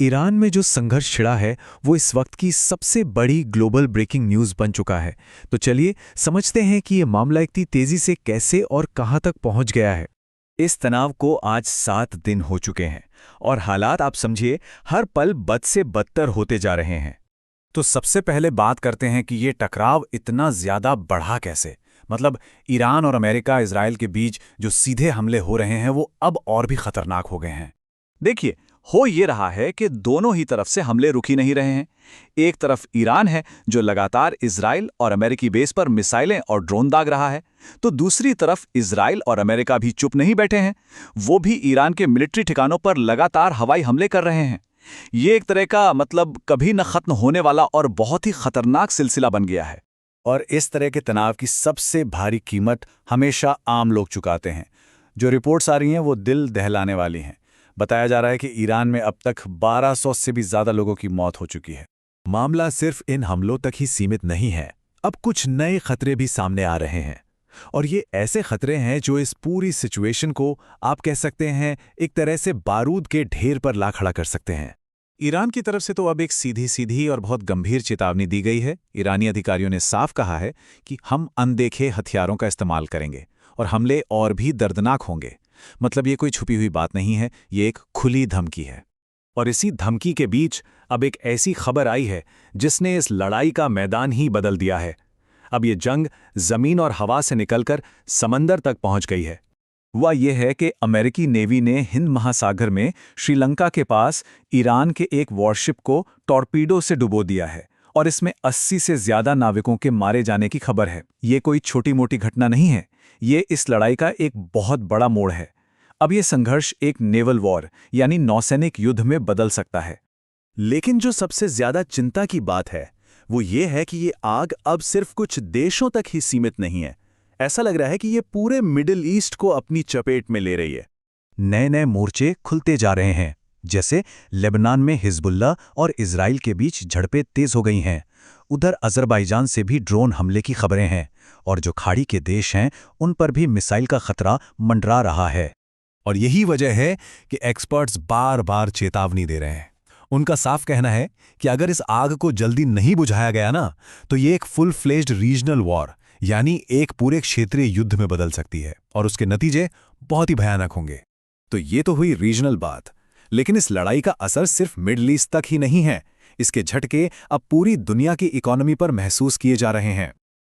Iran में जो संघर्ष छिड़ा है वो इस वक्त की सबसे बड़ी ग्लोबल ब्रेकिंग न्यूज़ बन चुका है। तो चलिए समझते हैं कि ये मामला इतनी तेज़ी से कैसे और कहां तक पहुंच गया है। इस तनाव को आज 7 दिन हो चुके हैं और हालात आप समझिए हर पल बद से बदतर होते जा रहे हैं। तो सबसे पहले बात करते हैं कि ये टकराव इतना ज़्यादा बढ़ा कैसे। मतलब ईरान और अमेरिका इजराइल के बीच जो सीधे हमले हो रहे हैं वो अब और भी खतरनाक हो गए हैं। देखिए, हो ये रहा है कि दोनों ही तरफ से हमले रुक ही नहीं रहे हैं। एक तरफ ईरान है जो लगातार इजराइल और अमेरिकी बेस पर मिसाइलें और ड्रोन दाग रहा है, तो दूसरी तरफ इजराइल और अमेरिका भी चुप नहीं बैठे हैं। वो भी ईरान के मिलिट्री ठिकानों पर लगातार हवाई हमले कर रहे हैं। ये एक तरह का मतलब कभी न खत्म होने वाला और बहुत ही खतरनाक सिलसिला बन गया है। और इस तरह के तनाव की सबसे भारी कीमत हमेशा आम लोग चुकाते हैं। जो रिपोर्ट्स आ रही हैं वो दिल दहलाने वाली हैं। बताया जा रहा है कि ईरान में अब तक 1200 से भी ज़्यादा लोगों की मौत हो चुकी है। मामला सिर्फ इन हमलों तक ही सीमित नहीं है, अब कुछ नए खतरे भी सामने आ रहे हैं। और ये ऐसे खतरे हैं जो इस पूरी सिचुएशन को आप कह सकते हैं एक तरह से बारूद के ढेर पर ला खड़ा कर सकते हैं। ईरान की तरफ से तो अब एक सीधी सीधी और बहुत गंभीर चेतावनी दी गई है। ईरानी अधिकारियों ने साफ कहा है कि हम अनदेखे हथियारों का इस्तेमाल करेंगे और हमले और भी दर्दनाक होंगे। मतलब ये कोई छुपी हुई बात नहीं है, ये एक खुली धमकी है। और इसी धमकी के बीच अब एक ऐसी खबर आई है जिसने इस लड़ाई का मैदान ही बदल दिया है। अब ये जंग जमीन और हवा से निकलकर समंदर तक पहुंच गई है। हुआ यह है कि अमेरिकी नेवी ने हिंद महासागर में श्रीलंका के पास ईरान के एक वॉरशिप को टॉर्पीडो से डुबो दिया है और इसमें 80 से ज्यादा नाविकों के मारे जाने की खबर है। ये कोई छोटी मोटी घटना नहीं है, ये इस लड़ाई का एक बहुत बड़ा मोड़ है। अब ये संघर्ष एक नेवल वॉर यानी नौसैनिक युद्ध में बदल सकता है। लेकिन जो सबसे ज्यादा चिंता की बात है वो ये है कि ये आग अब सिर्फ कुछ देशों तक ही सीमित नहीं है। ऐसा लग रहा है कि ये पूरे मिडिल ईस्ट को अपनी चपेट में ले रही है। नए नए मोर्चे खुलते जा रहे हैं, जैसे लेबनान में हिजबुल्ला और इजराइल के बीच झड़पें तेज हो गई हैं। उधर अज़रबाईजान से भी ड्रोन हमले की खबरें हैं और जो खाड़ी के देश हैं उन पर भी मिसाइल का खतरा मंडरा रहा है। और यही वजह है कि एक्सपर्ट्स बार बार चेतावनी दे रहे हैं। उनका साफ कहना है कि अगर इस आग को जल्दी नहीं बुझाया गया ना, तो ये एक फुल फ्लेज्ड रीजनल वॉर यानी एक पूरे क्षेत्रीय युद्ध में बदल सकती है और उसके नतीजे बहुत ही भयानक होंगे। तो ये तो हुई रीजनल बात, लेकिन इस लड़ाई का असर सिर्फ मिडिल ईस्ट तक ही नहीं है। इसके झटके अब पूरी दुनिया की इकोनॉमी पर महसूस किए जा रहे हैं।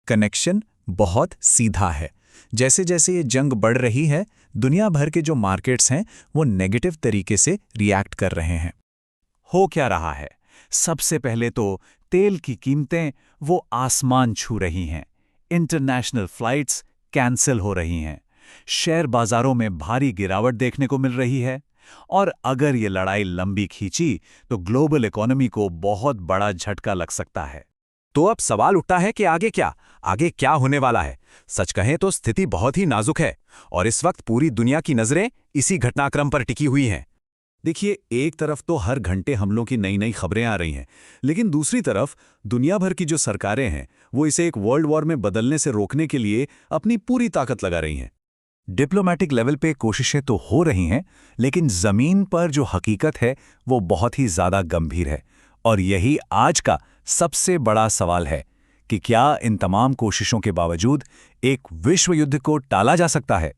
कनेक्शन बहुत सीधा है। जैसे जैसे ये जंग बढ़ रही है, दुनिया भर के जो मार्केट्स हैं वो नेगेटिव तरीके से रिएक्ट कर रहे हैं। हो क्या रहा है? सबसे पहले तो तेल की कीमतें वो आसमान छू रही हैं। इंटरनेशनल फ्लाइट्स कैंसिल हो रही हैं। शेयर बाजारों में भारी गिरावट देखने को मिल रही है। और अगर ये लड़ाई लंबी खींची तो ग्लोबल इकोनॉमी को बहुत बड़ा झटका लग सकता है। तो अब सवाल उठता है कि आगे क्या होने वाला है। सच कहें तो स्थिति बहुत ही नाजुक है और इस वक्त पूरी दुनिया की नजरें इसी घटनाक्रम पर टिकी हुई हैं। देखिए, एक तरफ तो हर घंटे हमलों की नई नई खबरें आ रही हैं, लेकिन दूसरी तरफ दुनिया भर की जो सरकारें हैं वो इसे एक वर्ल्ड वॉर में बदलने से रोकने के लिए अपनी पूरी ताकत लगा रही हैं। डिप्लोमैटिक लेवल पे कोशिशें तो हो रही हैं, लेकिन जमीन पर जो हकीकत है वो बहुत ही ज्यादा गंभीर है। और यही आज का सबसे बड़ा सवाल है कि क्या इन तमाम कोशिशों के बावजूद एक विश्व युद्ध को टाला जा सकता है।